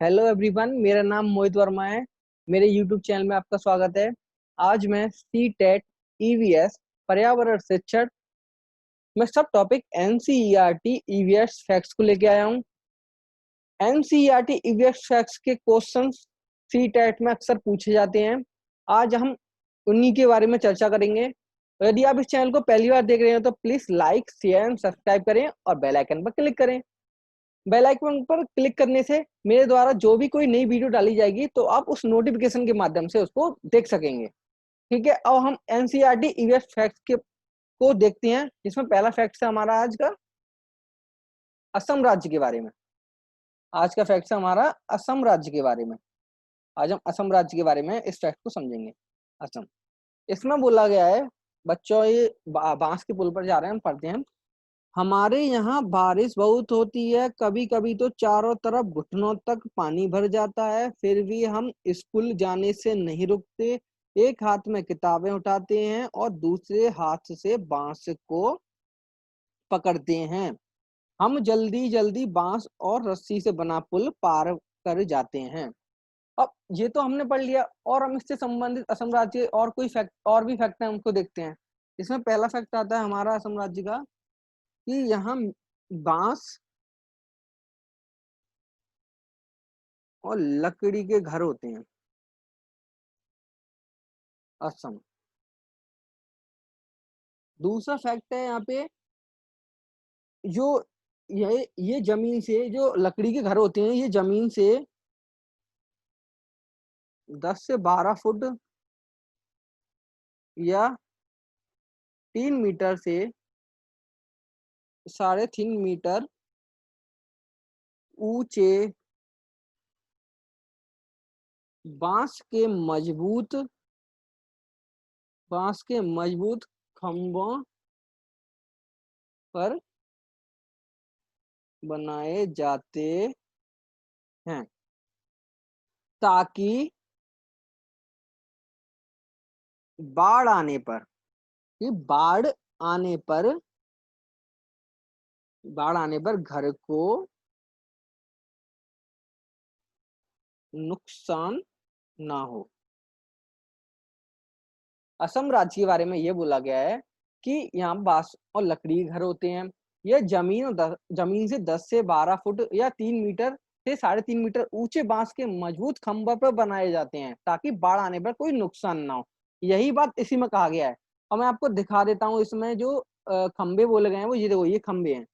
Hello everyone, मेरा नाम मोहित वर्मा है। मेरे यूट्यूब चैनल में आपका स्वागत है। आज मैं सी टेट ईवीएस पर्यावरण शिक्षण में सब टॉपिक एनसीईआरटी ईवीएस फैक्ट्स को लेके आया हूँ। एनसीईआरटी ईवीएस फैक्ट्स के क्वेश्चंस सी टेट में अक्सर पूछे जाते हैं। आज हम उन्हीं के बारे में चर्चा करेंगे। तो यदि आप इस चैनल को पहली बार देख रहे हो तो please like share and subscribe करें और बेल आइकन पर क्लिक करें। बेल आइकन पर क्लिक करने से मेरे द्वारा जो भी कोई नई वीडियो डाली जाएगी तो आप उस नोटिफिकेशन के माध्यम से उसको देख सकेंगे। ठीक है, अब हम एनसीईआरटी ईवीएस फैक्ट्स के को देखते हैं, जिसमें पहला फैक्ट है हमारा आज का असम राज्य के बारे में। आज का फैक्ट है हमारा असम राज्य के बारे में। आज हम असम राज्य के बारे में इस फैक्ट को समझेंगे। असम, इसमें बोला गया है, बच्चों ये बांस के पुल पर जा रहे हैं, हम पढ़ते हैं। हमारे यहाँ बारिश बहुत होती है, कभी कभी तो चारों तरफ घुटनों तक पानी भर जाता है, फिर भी हम स्कूल जाने से नहीं रुकते। एक हाथ में किताबें उठाते हैं और दूसरे हाथ से बांस को पकड़ते हैं। हम जल्दी जल्दी बांस और रस्सी से बना पुल पार कर जाते हैं। अब ये तो हमने पढ़ लिया, और हम इससे संबंधित असम राज्य और कोई फैक्ट और भी फैक्ट है उनको देखते हैं। इसमें पहला फैक्ट आता है हमारा असम राज्य का कि यहाँ बांस और लकड़ी के घर होते हैं। असम। दूसरा फैक्ट है यहाँ पे, जो ये जमीन से जो लकड़ी के घर होते हैं, ये जमीन से 10 से 12 फुट या 3 मीटर से 3.5 मीटर ऊंचे बांस के मजबूत खंभों पर बनाए जाते हैं, ताकि बाढ़ आने पर कि बाढ़ आने पर घर को नुकसान ना हो। असम राज्य के बारे में ये बोला गया है कि यहाँ बांस और लकड़ी के घर होते हैं। यह जमीन से 10 से 12 फुट या 3 मीटर से 3.5 मीटर ऊंचे बांस के मजबूत खंभों पर बनाए जाते हैं, ताकि बाढ़ आने पर कोई नुकसान ना हो। यही बात इसी में कहा गया है। और मैं आपको दिखा देता हूँ, इसमें जो खंबे बोले गए हैं वो ये देखो, ये खंबे हैं।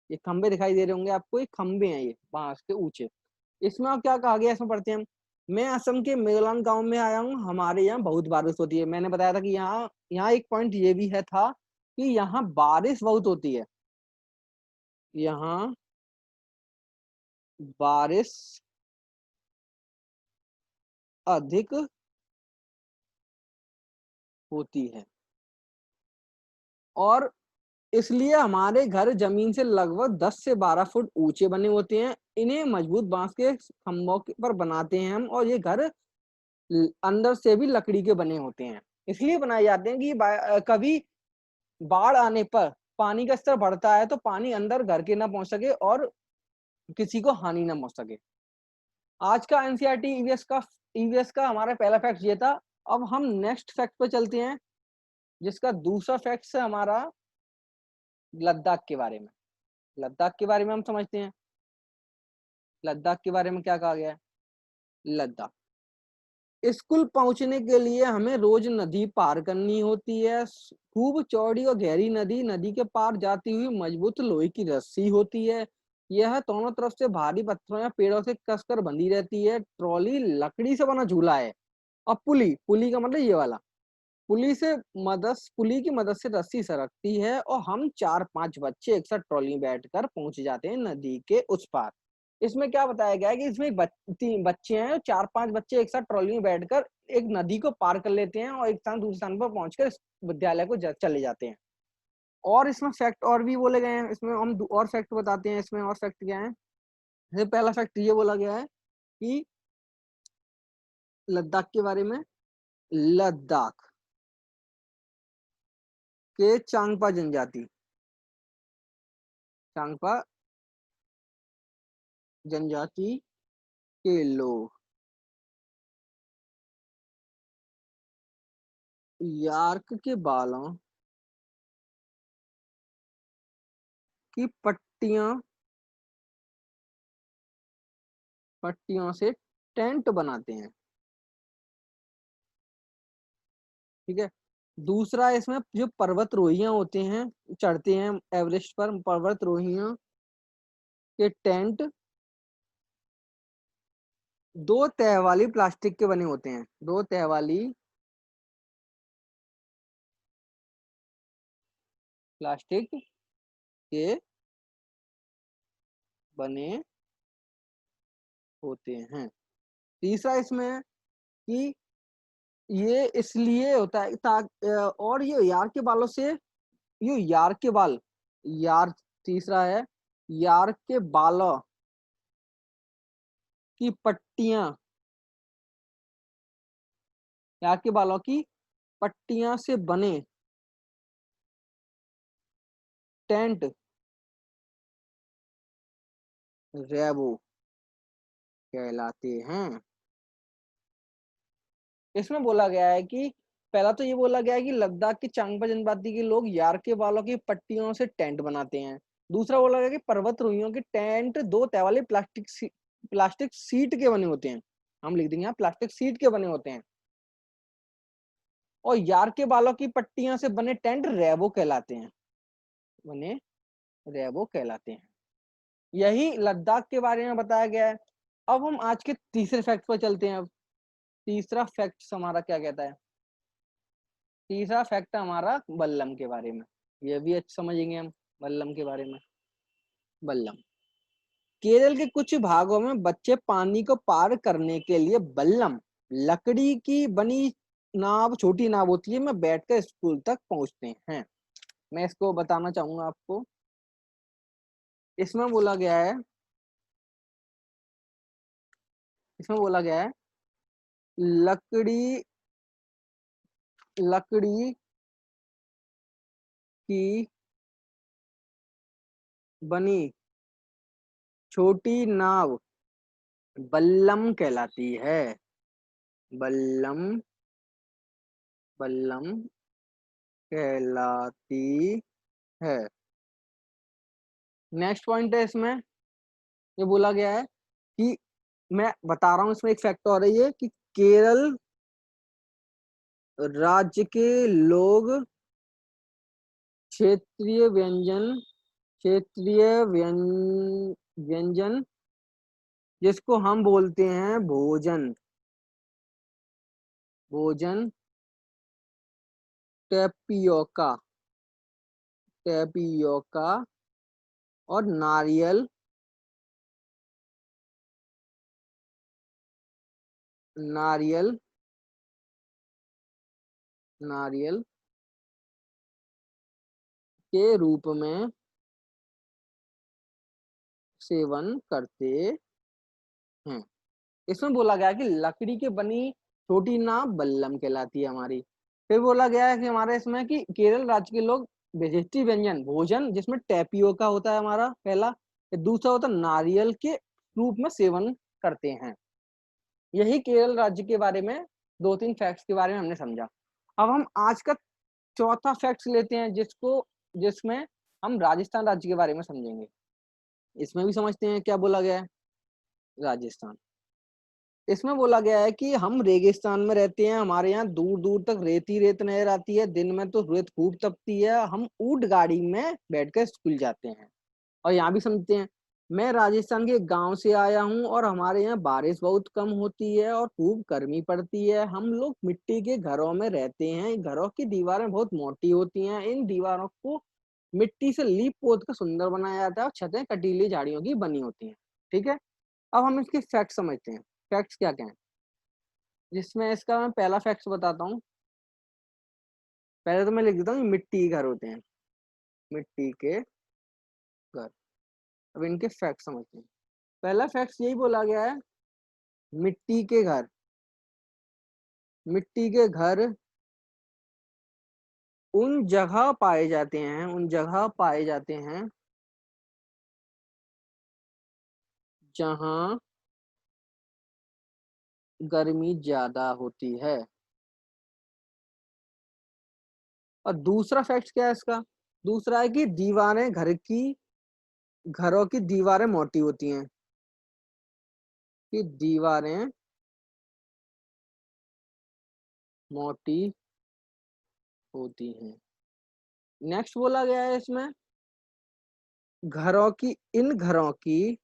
ये खंबे दिखाई दे रहे होंगे आपको, ये खंबे हैं, ये बांस के ऊंचे। इसमें अब क्या कहा गया, इसमें पढ़ते हैं हम। मैं असम के मेगलान गांव में आया हूँ, हमारे यहाँ बहुत बारिश होती है। मैंने बताया था कि यहाँ यहाँ एक पॉइंट ये भी है था कि यहाँ बारिश बहुत होती है। यहाँ बारिश अधिक होती है, और इसलिए हमारे घर जमीन से लगभग 10 से 12 फुट ऊंचे बने होते हैं। इन्हें मजबूत बांस के खंभों पर बनाते हैं हम, और ये घर अंदर से भी लकड़ी के बने होते हैं। इसलिए बनाए जाते हैं कि कभी बाढ़ आने पर पानी का स्तर बढ़ता है तो पानी अंदर घर के ना पहुंच सके और किसी को हानि ना पहुंच सके। आज का एनसीईआरटी ईवीएस का हमारा पहला फैक्ट ये था। अब हम नेक्स्ट फैक्ट पे चलते हैं, जिसका दूसरा फैक्ट है हमारा लद्दाख के बारे में। लद्दाख के बारे में हम समझते हैं। लद्दाख के बारे में क्या कहा गया है। लद्दाख, स्कूल पहुंचने के लिए हमें रोज नदी पार करनी होती है। खूब चौड़ी और गहरी नदी, नदी के पार जाती हुई मजबूत लोहे की रस्सी होती है। यह दोनों तरफ से भारी पत्थरों या पेड़ों से कसकर बंधी रहती है। ट्रॉली लकड़ी से बना झूला है। और पुली पुली का मतलब ये वाला, पुली की मदद से रस्सी सरकती है और हम 4-5 बच्चे एक साथ ट्रॉली में बैठकर पहुंच जाते हैं नदी के उस पार। इसमें क्या बताया गया है कि इसमें 3 बच्चे हैं, 4-5 बच्चे एक साथ ट्रॉली में बैठकर एक नदी को पार कर लेते हैं और एक स्थान दूसरे स्थान पर पहुंचकर इस विद्यालय को चले जाते हैं। और इसमें फैक्ट और भी बोले गए हैं, इसमें हम और फैक्ट बताते हैं। इसमें और फैक्ट क्या है। पहला फैक्ट ये बोला गया है कि लद्दाख के बारे में, लद्दाख के चांगपा जनजाति के लोग यार्क के बालों की पट्टियों से टेंट बनाते हैं। ठीक है। दूसरा, इसमें जो पर्वतरोहियां होते हैं, चढ़ते हैं एवरेस्ट पर, पर्वतरोहियों के टेंट दो तह वाली प्लास्टिक के बने होते हैं। दो तह वाली प्लास्टिक के बने होते हैं। तीसरा इसमें कि ये इसलिए होता है और ये यार के बालों से, ये यार के बाल, यार, तीसरा है यार के बालों की पट्टियां, यार के बालों की पट्टियां से बने टेंट रेबो कहलाते हैं। इसमें बोला गया है कि पहला तो ये बोला गया है कि लद्दाख की चांगपा जनजाति के लोग यार के बालों की पट्टियों से टेंट बनाते हैं। दूसरा बोला गया कि पर्वतरोहियों के टेंट दो तह वाले प्लास्टिक सीट के बने होते हैं। हम लिख देंगे यहाँ, प्लास्टिक सीट के बने होते हैं। और यार के बालों की पट्टियां से बने टेंट रेबो कहलाते हैं। बने रेबो कहलाते हैं। यही लद्दाख के बारे में बताया गया है। अब हम आज के तीसरे फैक्ट पर चलते हैं। अब तीसरा फैक्ट हमारा क्या कहता है? तीसरा फैक्ट हमारा बल्लम के बारे में। ये भी अच्छा समझेंगे हम बल्लम के बारे में। बल्लम, केरल के कुछ भागों में बच्चे पानी को पार करने के लिए बल्लम, लकड़ी की बनी नाव, छोटी नाव होती है, में बैठकर स्कूल तक पहुंचते हैं। मैं इसको बताना चाहूंगा आपको। इसमें बोला गया है, इसमें बोला गया है लकड़ी लकड़ी की बनी छोटी नाव बल्लम कहलाती है। बल्लम, बल्लम कहलाती है। नेक्स्ट पॉइंट है इसमें, ये बोला गया है कि, मैं बता रहा हूं इसमें एक फैक्ट और है ये, कि केरल राज्य के लोग क्षेत्रीय व्यंजन, क्षेत्रीय व्यंजन जिसको हम बोलते हैं भोजन, भोजन टेपियोका, टेपियोका और नारियल, नारियल, नारियल के रूप में सेवन करते हैं। इसमें बोला गया है कि लकड़ी के बनी छोटी नाव बल्लम कहलाती है हमारी। फिर बोला गया है कि हमारे इसमें कि केरल राज्य के लोग विशिष्ट व्यंजन भोजन जिसमें टेपियोका होता है हमारा पहला, दूसरा होता है नारियल के रूप में सेवन करते हैं। यही केरल राज्य के बारे में दो तीन फैक्ट्स के बारे में हमने समझा। अब हम आज का चौथा फैक्ट लेते हैं, जिसमें हम राजस्थान राज्य के बारे में समझेंगे। इसमें भी समझते हैं क्या बोला गया है। राजस्थान, इसमें बोला गया है कि हम रेगिस्तान में रहते हैं, हमारे यहाँ दूर दूर तक रेत ही रेत नजर आती है, दिन में तो रेत खूब तपती है, हम ऊंट गाड़ी में बैठकर स्कूल जाते हैं। और यहाँ भी समझते हैं, मैं राजस्थान के गांव से आया हूँ और हमारे यहाँ बारिश बहुत कम होती है और खूब गर्मी पड़ती है। हम लोग मिट्टी के घरों में रहते हैं, घरों की दीवारें बहुत मोटी होती हैं, इन दीवारों को मिट्टी से लीप पोत कर सुंदर बनाया जाता है और छतें कटीली झाड़ियों की बनी होती हैं। ठीक है। अब हम इसके फैक्ट समझते हैं। फैक्ट्स क्या क्या है, जिसमें इसका मैं पहला फैक्ट बताता हूँ। पहले तो मैं लिख देता हूँ, मिट्टी के घर होते हैं, मिट्टी के घर। अब इनके फैक्ट समझते हैं। पहला फैक्ट यही बोला गया है, मिट्टी के घर, मिट्टी के घर उन जगह पाए जाते हैं, उन जगह पाए जाते हैं जहां गर्मी ज्यादा होती है। और दूसरा फैक्ट क्या है इसका? दूसरा है कि घरों की दीवारें मोटी होती हैं, कि दीवारें मोटी होती हैं। नेक्स्ट बोला गया है इसमें, घरों की इन घरों की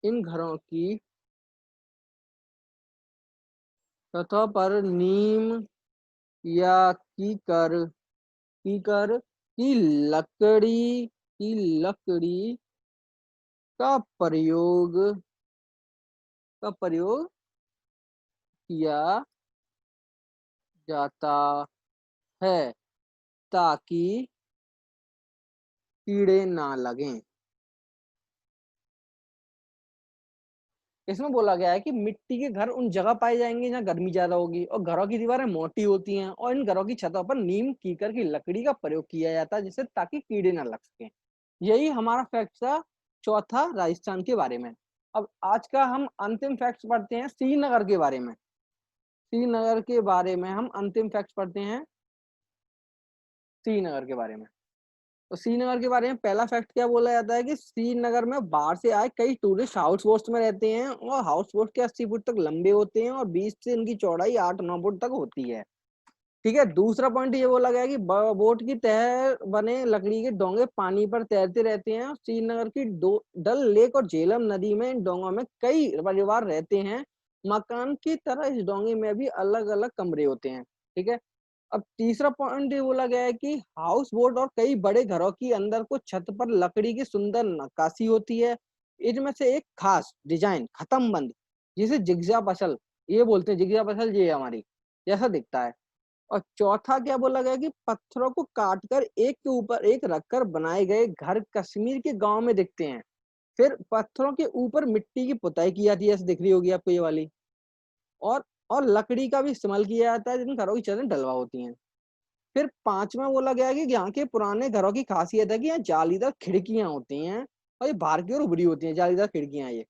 इन घरों की सतह पर नीम या कीकर की लकड़ी का प्रयोग किया जाता है, ताकि कीड़े ना लगें। इसमें बोला गया है कि मिट्टी के घर उन जगह पाए जाएंगे जहाँ गर्मी ज्यादा होगी और घरों की दीवारें मोटी होती हैं, और इन घरों की छतों पर नीम कीकर की लकड़ी का प्रयोग किया जाता है, जिससे ताकि कीड़े ना लग सकें। यही हमारा फैक्ट था, चौथा राजस्थान के बारे में। अब आज का हम अंतिम फैक्ट पढ़ते हैं श्रीनगर के बारे में। श्रीनगर के बारे में हम अंतिम फैक्ट पढ़ते हैं, श्रीनगर के बारे में। तो श्रीनगर के बारे में पहला फैक्ट क्या बोला जाता है कि श्रीनगर में बाहर से आए कई टूरिस्ट हाउस बोट्स में रहते हैं, और हाउस बोट के 80 फुट तक लंबे होते हैं और 20 से इनकी चौड़ाई 8-9 फुट तक होती है। ठीक है, दूसरा पॉइंट ये बोला गया कि बोट की तह बने लकड़ी के डोंगे पानी पर तैरते रहते हैं। श्रीनगर की डल लेक और झेलम नदी में इन डोंगों में कई परिवार रहते हैं। मकान की तरह इस डोंगे में भी अलग अलग कमरे होते हैं। ठीक है, अब तीसरा पॉइंट ये बोला गया है कि हाउस बोट और कई बड़े घरों की अंदर को छत पर लकड़ी की सुंदर नक्काशी होती है। इनमें से एक खास डिजाइन खत्म बंद, जिसे जिग्जा पसल ये बोलते हैं, जिग्जा पसल ये हमारी जैसा दिखता है। और चौथा क्या बोला गया कि पत्थरों को काटकर एक के ऊपर एक रखकर बनाए गए घर कश्मीर के गांव में दिखते हैं। फिर पत्थरों के ऊपर मिट्टी की पुताई की जाती है, जैसे दिख रही होगी आपको ये वाली। और लकड़ी का भी इस्तेमाल किया जाता है, जिन घरों की छतें ढलवा होती हैं। फिर पांचवा बोला गया कि यहाँ के पुराने घरों की खासियत है कि यहाँ जालीदार खिड़कियां होती हैं, और ये बाहर की ओर उभरी होती हैं जालीदार खिड़कियां ये,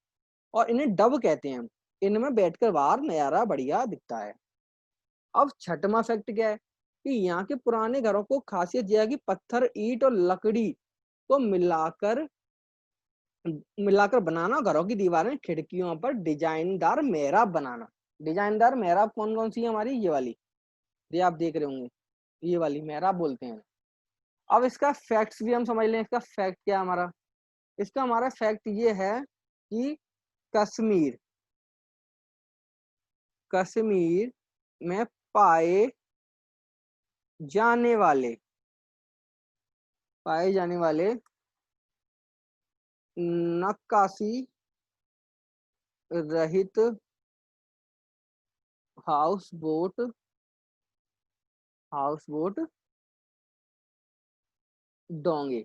और इन्हें डब कहते हैं। इनमें बैठकर बाहर नजारा बढ़िया दिखता है। अब छठवां फैक्ट क्या है कि यहाँ के पुराने घरों को खासियत यह है कि पत्थर ईंट और लकड़ी को मिलाकर मिलाकर बनाना, घरों की दीवारें खिड़कियों पर डिजाइनदार मेहराब बनाना। डिजाइनदार मेहराब कौन कौन सी है हमारी? ये वाली, ये आप देख रहे होंगे, ये वाली मेहराब बोलते हैं। अब इसका फैक्ट्स भी हम समझ लें। इसका फैक्ट क्या है हमारा? इसका हमारा फैक्ट ये है कि कश्मीर कश्मीर में पाए जाने वाले नक्काशी रहित हाउस बोट डोंगे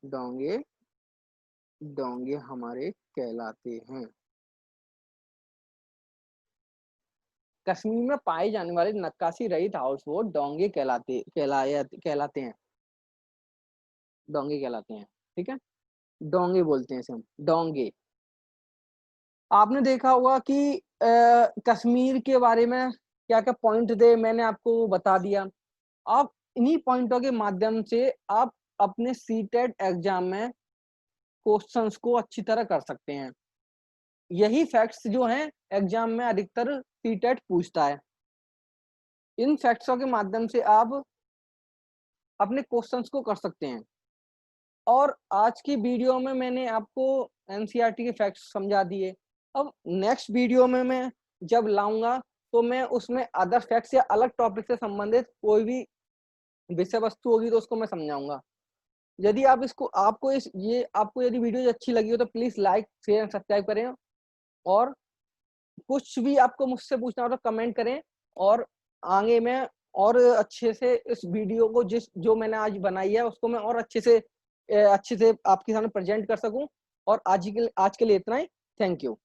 डोंगे डोंगे हमारे कहलाते हैं। कश्मीर में पाए जाने वाले नक्काशी रहित हाउस बोट डोंगे कहलाते हैं। ठीक है, डोंगे बोलते हैं इसे हम, डोंगे। आपने देखा होगा कि कश्मीर के बारे में क्या क्या पॉइंट थे, मैंने आपको बता दिया। आप इन्हीं पॉइंटों के माध्यम से आप अपने सीटेट एग्जाम में क्वेश्चंस को अच्छी तरह कर सकते हैं। यही फैक्ट्स जो हैं एग्जाम में अधिकतर सीटेट पूछता है। इन फैक्ट्सों के माध्यम से आप अपने क्वेश्चंस को कर सकते हैं। और आज की वीडियो में मैंने आपको एनसीईआरटी के फैक्ट्स समझा दिए। अब नेक्स्ट वीडियो में मैं जब लाऊंगा तो मैं उसमें अदर फैक्ट्स या अलग टॉपिक से संबंधित कोई भी विषय वस्तु होगी तो उसको मैं समझाऊंगा। यदि आप इसको आपको इस ये आपको यदि वीडियो अच्छी लगी हो तो please like share and subscribe करें, और कुछ भी आपको मुझसे पूछना हो तो कमेंट करें, और आगे मैं और अच्छे से इस वीडियो को जो मैंने आज बनाई है उसको मैं और अच्छे से आपके सामने प्रेजेंट कर सकूं। और आज के लिए इतना ही। Thank you.